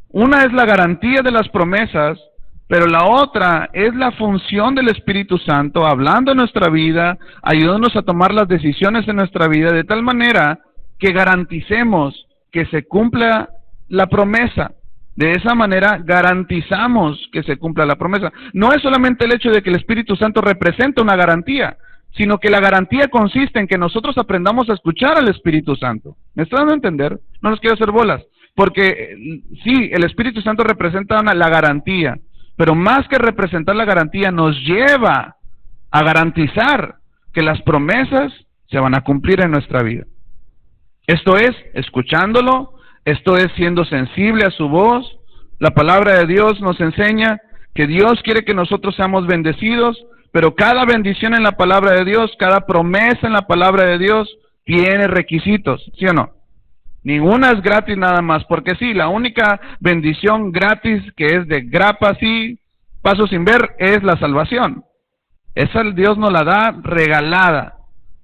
Una es la garantía de las promesas, pero la otra es la función del Espíritu Santo hablando en nuestra vida, ayudándonos a tomar las decisiones en nuestra vida de tal manera que garanticemos que se cumpla la promesa. De esa manera garantizamos que se cumpla la promesa. No es solamente el hecho de que el Espíritu Santo representa una garantía, sino que la garantía consiste en que nosotros aprendamos a escuchar al Espíritu Santo. ¿Me está dando a entender? No nos quiero hacer bolas. Porque sí, el Espíritu Santo representa la garantía, pero más que representar la garantía, nos lleva a garantizar que las promesas se van a cumplir en nuestra vida. Esto es, escuchándolo. Esto es siendo sensible a su voz. La palabra de Dios nos enseña que Dios quiere que nosotros seamos bendecidos, pero cada bendición en la palabra de Dios, cada promesa en la palabra de Dios tiene requisitos, ¿sí o no? Ninguna es gratis nada más, porque sí, la única bendición gratis que es de grapa así, paso sin ver, es la salvación. Esa Dios nos la da regalada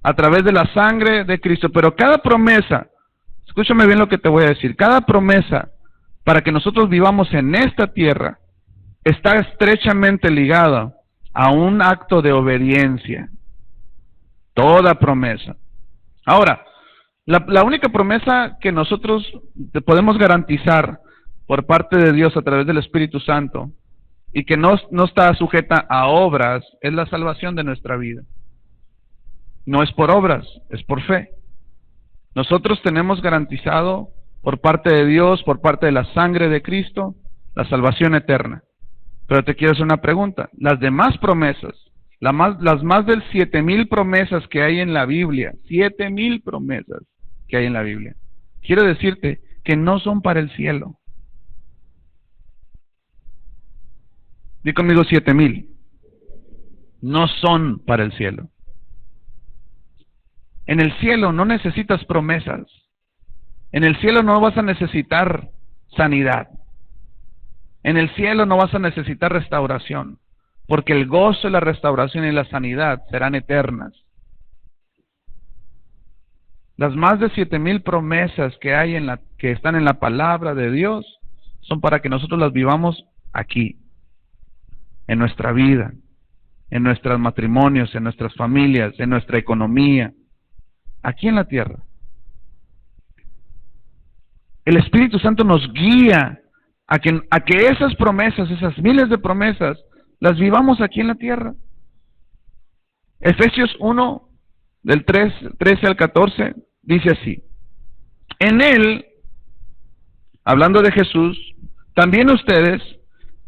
a través de la sangre de Cristo, pero cada promesa, escúchame bien lo que te voy a decir, cada promesa para que nosotros vivamos en esta tierra está estrechamente ligada a un acto de obediencia. Toda promesa. Ahora, la única promesa que nosotros podemos garantizar por parte de Dios a través del Espíritu Santo y que no está sujeta a obras es la salvación de nuestra vida. No es por obras, es por fe. Nosotros tenemos garantizado por parte de Dios, por parte de la sangre de Cristo, la salvación eterna. Pero te quiero hacer una pregunta. Las demás promesas, las más del 7,000 promesas que hay en la Biblia, 7,000 promesas que hay en la Biblia, quiero decirte que no son para el cielo. Di conmigo 7,000. No son para el cielo. En el cielo no necesitas promesas. En el cielo no vas a necesitar sanidad. En el cielo no vas a necesitar restauración, porque el gozo, la restauración y la sanidad serán eternas. Las más de 7,000 promesas que hay que están en la palabra de Dios son para que nosotros las vivamos aquí, en nuestra vida, en nuestros matrimonios, en nuestras familias, en nuestra economía, aquí en la tierra. El Espíritu Santo nos guía a que esas promesas, esas miles de promesas, las vivamos aquí en la tierra. Efesios 1, del 13 al 14, dice así: en Él, hablando de Jesús, también ustedes,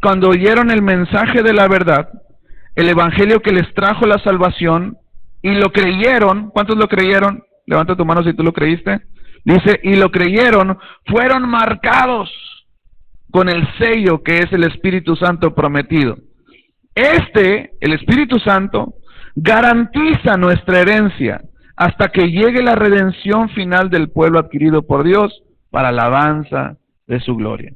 cuando oyeron el mensaje de la verdad, el evangelio que les trajo la salvación, y lo creyeron. ¿Cuántos lo creyeron? Levanta tu mano si tú lo creíste. Dice, y lo creyeron, fueron marcados con el sello que es el Espíritu Santo prometido. El Espíritu Santo, garantiza nuestra herencia hasta que llegue la redención final del pueblo adquirido por Dios para la alabanza de su gloria.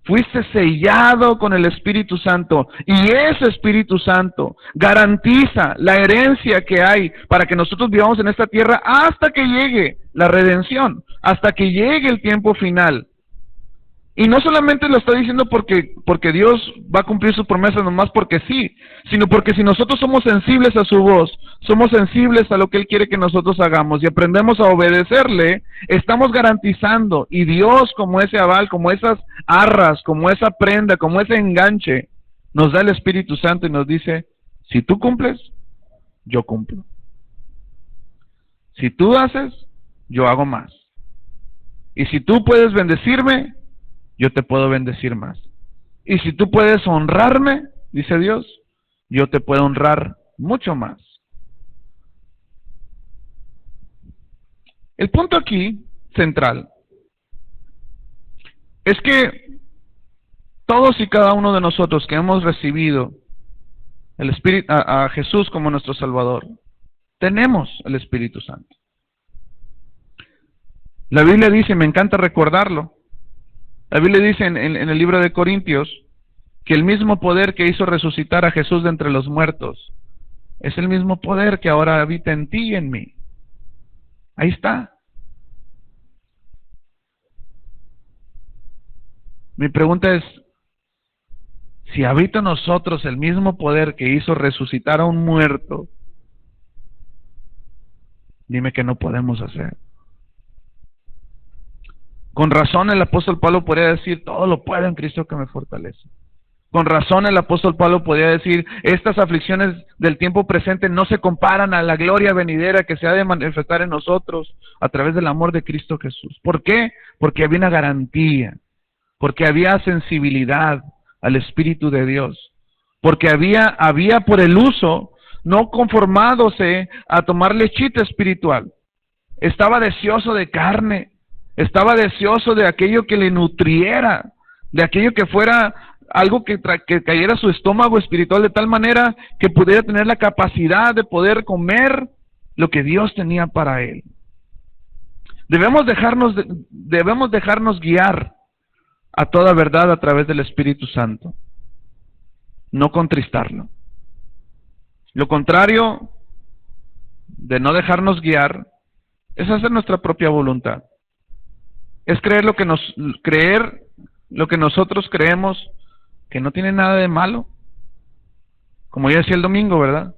Fuiste sellado con el Espíritu Santo, y ese Espíritu Santo garantiza la herencia que hay para que nosotros vivamos en esta tierra hasta que llegue la redención, hasta que llegue el tiempo final. Y no solamente lo está diciendo porque Dios va a cumplir sus promesas nomás porque sí, sino porque si nosotros somos sensibles a su voz, somos sensibles a lo que Él quiere que nosotros hagamos y aprendemos a obedecerle, estamos garantizando, y Dios, como ese aval, como esas arras, como esa prenda, como ese enganche, nos da el Espíritu Santo y nos dice, si tú cumples, yo cumplo. Si tú haces, yo hago más. Y si tú puedes bendecirme, yo te puedo bendecir más. Y si tú puedes honrarme, dice Dios, yo te puedo honrar mucho más. El punto aquí, central, es que todos y cada uno de nosotros que hemos recibido el Espíritu, a Jesús como nuestro Salvador, tenemos el Espíritu Santo. La Biblia dice, me encanta recordarlo, la Biblia dice en el libro de Corintios que el mismo poder que hizo resucitar a Jesús de entre los muertos es el mismo poder que ahora habita en ti y en mí. Ahí está. Mi pregunta es, si habita en nosotros el mismo poder que hizo resucitar a un muerto, dime qué no podemos hacer. Con razón el apóstol Pablo podría decir, todo lo puedo en Cristo que me fortalece. Con razón el apóstol Pablo podría decir, estas aflicciones del tiempo presente no se comparan a la gloria venidera que se ha de manifestar en nosotros a través del amor de Cristo Jesús. ¿Por qué? Porque había una garantía, porque había sensibilidad al Espíritu de Dios, porque había por el uso no conformadose a tomar lechita espiritual. Estaba deseoso de carne, estaba deseoso de aquello que le nutriera, de aquello que fuera algo que cayera a su estómago espiritual de tal manera que pudiera tener la capacidad de poder comer lo que Dios tenía para él. Debemos dejarnos guiar a toda verdad a través del Espíritu Santo, no contristarlo. Lo contrario de no dejarnos guiar es hacer nuestra propia voluntad. Es creer lo que nosotros creemos que no tiene nada de malo. Como yo decía el domingo, ¿verdad?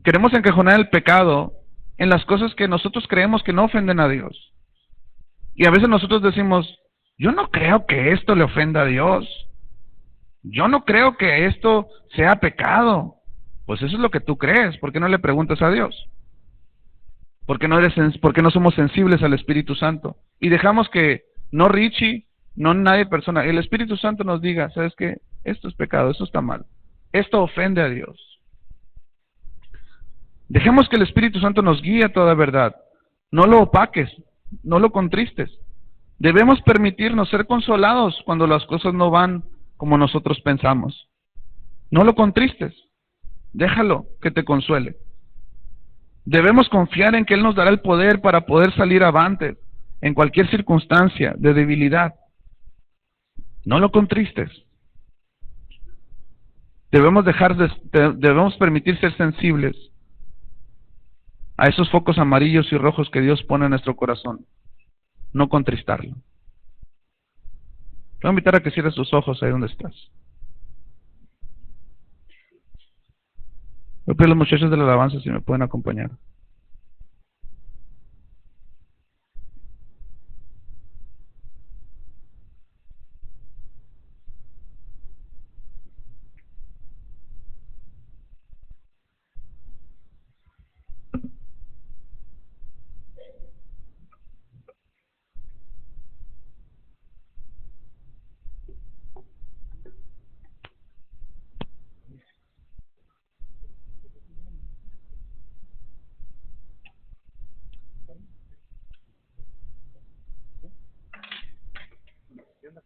Queremos encajonar el pecado en las cosas que nosotros creemos que no ofenden a Dios. Y a veces nosotros decimos, yo no creo que esto le ofenda a Dios. Yo no creo que esto sea pecado. Pues eso es lo que tú crees. ¿Por qué no le preguntas a Dios? ¿Por qué no somos sensibles al Espíritu Santo? Y dejamos que no Richie, no nadie persona, el Espíritu Santo nos diga, ¿sabes qué? Esto es pecado, esto está mal. Esto ofende a Dios. Dejemos que el Espíritu Santo nos guíe a toda verdad. No lo opaques, no lo contristes. Debemos permitirnos ser consolados cuando las cosas no van como nosotros pensamos. No lo contristes, déjalo que te consuele. Debemos confiar en que Él nos dará el poder para poder salir avante en cualquier circunstancia de debilidad. No lo contristes. Debemos permitir ser sensibles a esos focos amarillos y rojos que Dios pone en nuestro corazón. No contristarlo. Te voy a invitar a que cierres tus ojos ahí donde estás. Voy a pedir a los muchachos de la alabanza si me pueden acompañar. Te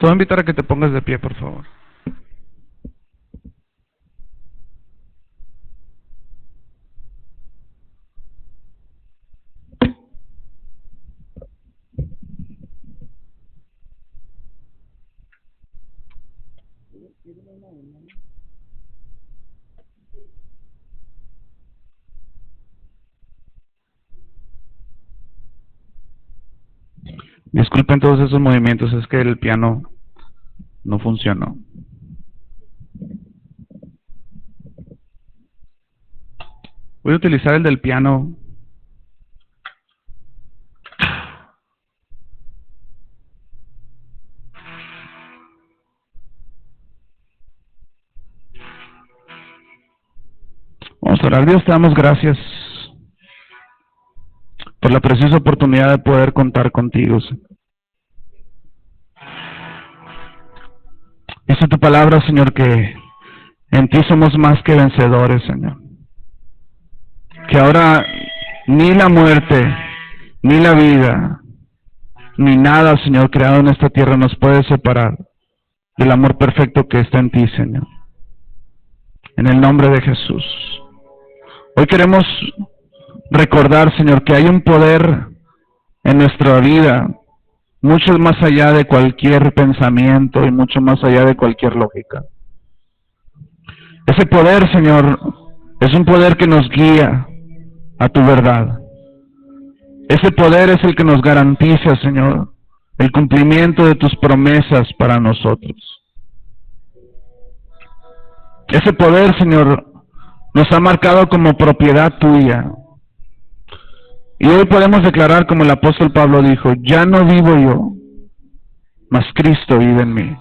voy a invitar a que te pongas de pie, por favor. Disculpen todos esos movimientos, es que el piano no funcionó. Voy a utilizar el del piano. Vamos a orar. Dios, te damos gracias por la preciosa oportunidad de poder contar contigo, Señor. Dice tu palabra, Señor, que en ti somos más que vencedores, Señor. Que ahora ni la muerte, ni la vida, ni nada, Señor, creado en esta tierra nos puede separar del amor perfecto que está en ti, Señor. En el nombre de Jesús. Hoy queremos recordar, Señor, que hay un poder en nuestra vida, mucho más allá de cualquier pensamiento y mucho más allá de cualquier lógica. Ese poder, Señor, es un poder que nos guía a tu verdad. Ese poder es el que nos garantiza, Señor, el cumplimiento de tus promesas para nosotros. Ese poder, Señor, nos ha marcado como propiedad tuya. Y hoy podemos declarar, como el apóstol Pablo dijo, ya no vivo yo, mas Cristo vive en mí.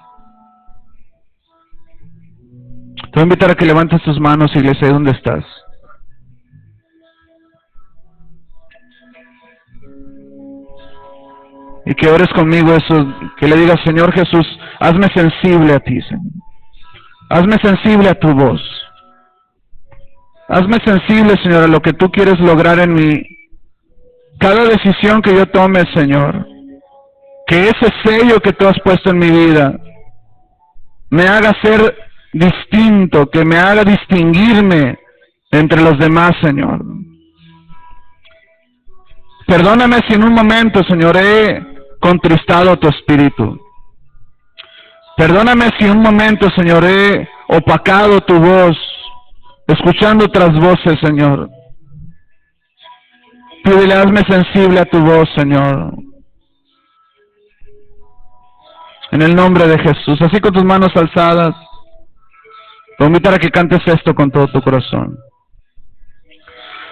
Te voy a invitar a que levantes tus manos, iglesia, ahí donde estás. Y que ores conmigo eso, que le digas, Señor Jesús, hazme sensible a ti, Señor. Hazme sensible a tu voz. Hazme sensible, Señor, a lo que tú quieres lograr en mí. Cada decisión que yo tome, Señor, que ese sello que tú has puesto en mi vida me haga ser distinto, que me haga distinguirme entre los demás, Señor. Perdóname si en un momento, Señor, he contristado a tu espíritu. Perdóname si en un momento, Señor, he opacado tu voz, escuchando otras voces, Señor. Pídele, hazme sensible a tu voz, Señor. En el nombre de Jesús. Así con tus manos alzadas. Te voy a invitar a que cantes esto con todo tu corazón.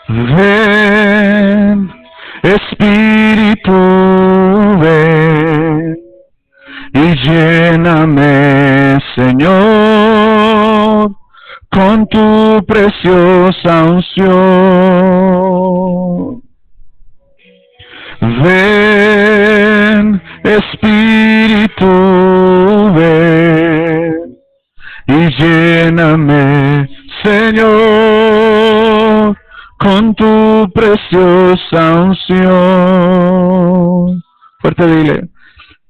Ven, Espíritu, ven y lléname, Señor, con tu preciosa unción. Ven, Espíritu, ven y lléname, Señor, con tu preciosa unción. Fuerte dile.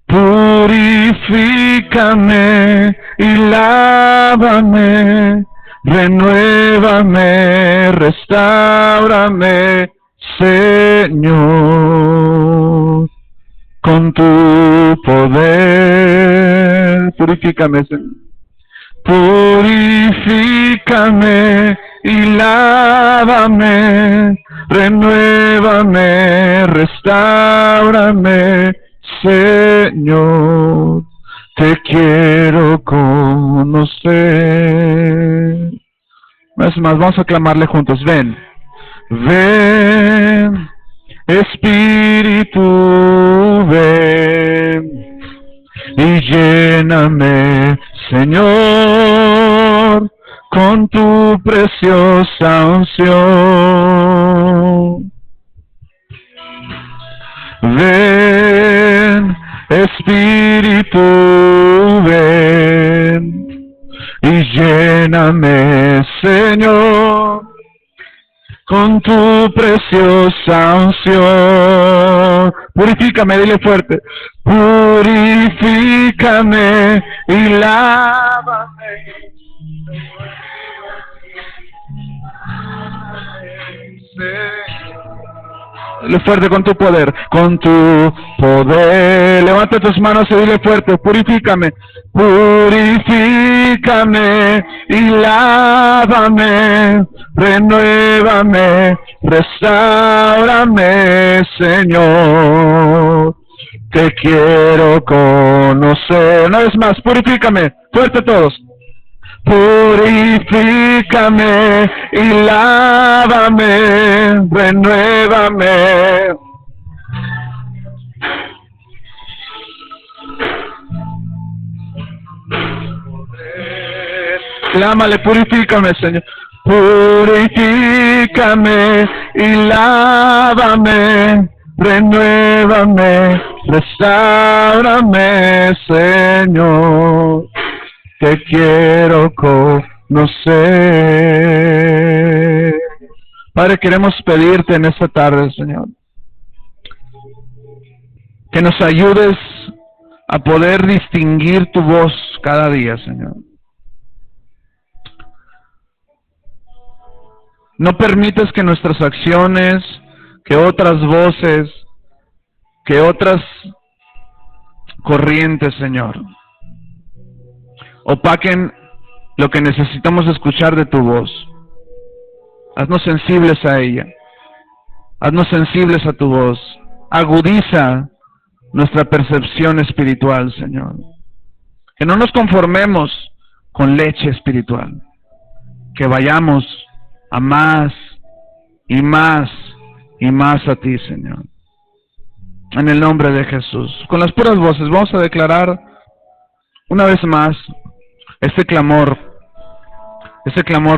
Purifícame y lávame, renuévame, restáurame, Señor, con tu poder. Purifícame, Señor. Purifícame y lávame, renuévame, restáurame, Señor, te quiero conocer. Una vez más, vamos a clamarle juntos. Ven, ven, Espíritu, ven y lléname, Señor, con tu preciosa unción. Ven, Espíritu, ven y lléname, Señor, con tu preciosa unción. Purifícame, dile fuerte. Purifícame y lávame. Dile fuerte, con tu poder, con tu poder. Levanta tus manos y dile fuerte, purifícame, purifícame y lávame, renuévame, restaurame, Señor. Te quiero conocer. Una vez más, purifícame, fuerte todos. Purifícame y lávame, renuévame. Clámale, purifícame, Señor. Purifícame y lávame, renuévame, restaurame, Señor. Te quiero conocer. Padre, queremos pedirte en esta tarde, Señor, que nos ayudes a poder distinguir tu voz cada día, Señor. No permitas que nuestras acciones, que otras voces, que otras corrientes, Señor, opaquen lo que necesitamos escuchar de tu voz. Haznos sensibles a ella. Haznos sensibles a tu voz. Agudiza nuestra percepción espiritual, Señor. Que no nos conformemos con leche espiritual. Que vayamos a más y más y más a ti, Señor. En el nombre de Jesús. Con las puras voces vamos a declarar una vez más ese clamor,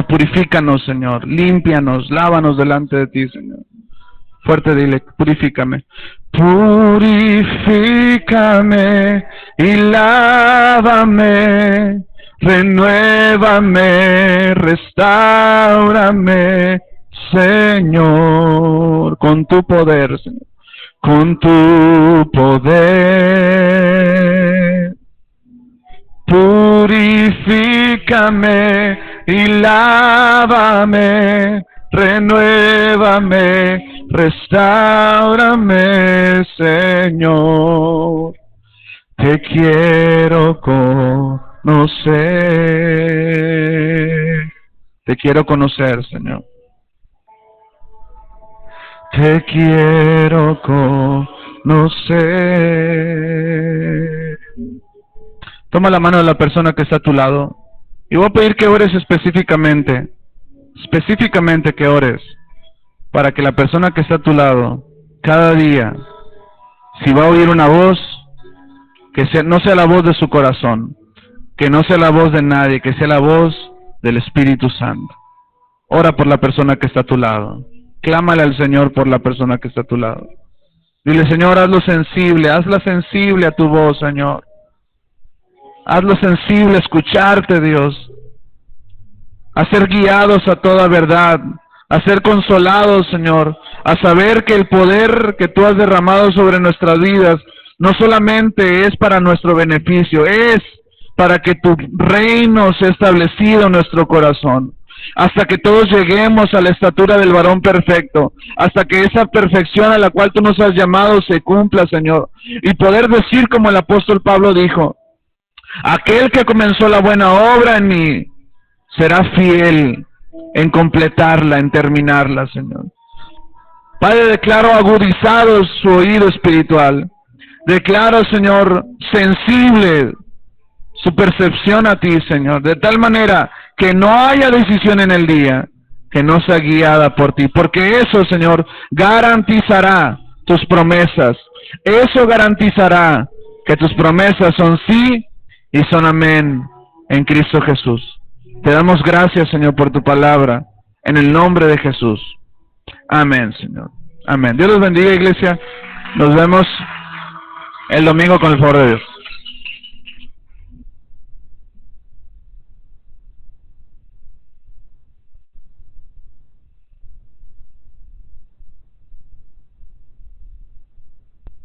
purifícanos, Señor, límpianos, lávanos delante de ti, Señor. Fuerte dile, purifícame. Purifícame y lávame, renuévame, restáurame, Señor, con tu poder, Señor, con tu poder. Purifícame y lávame, renuévame, restáurame, Señor. Te quiero conocer. Te quiero conocer, Señor. Te quiero conocer. Toma la mano de la persona que está a tu lado y voy a pedir que ores específicamente que ores para que la persona que está a tu lado, cada día, si va a oír una voz, no sea la voz de su corazón, que no sea la voz de nadie, que sea la voz del Espíritu Santo. Ora por la persona que está a tu lado. Clámale al Señor por la persona que está a tu lado. Dile, Señor, hazla sensible a tu voz, Señor. Hazlo sensible a escucharte, Dios. A ser guiados a toda verdad. A ser consolados, Señor. A saber que el poder que tú has derramado sobre nuestras vidas no solamente es para nuestro beneficio, es para que tu reino sea establecido en nuestro corazón. Hasta que todos lleguemos a la estatura del varón perfecto, hasta que esa perfección a la cual tú nos has llamado se cumpla, Señor. Y poder decir como el apóstol Pablo dijo, aquel que comenzó la buena obra en mí, será fiel en completarla, en terminarla, Señor. Padre, declaro agudizado su oído espiritual. Declaro, Señor, sensible su percepción a ti, Señor, de tal manera que no haya decisión en el día que no sea guiada por ti, porque eso, Señor, garantizará tus promesas. Eso garantizará que tus promesas son sí y son amén en Cristo Jesús. Te damos gracias, Señor, por tu palabra, en el nombre de Jesús. Amén, Señor. Amén. Dios los bendiga, iglesia. Nos vemos el domingo con el favor de Dios.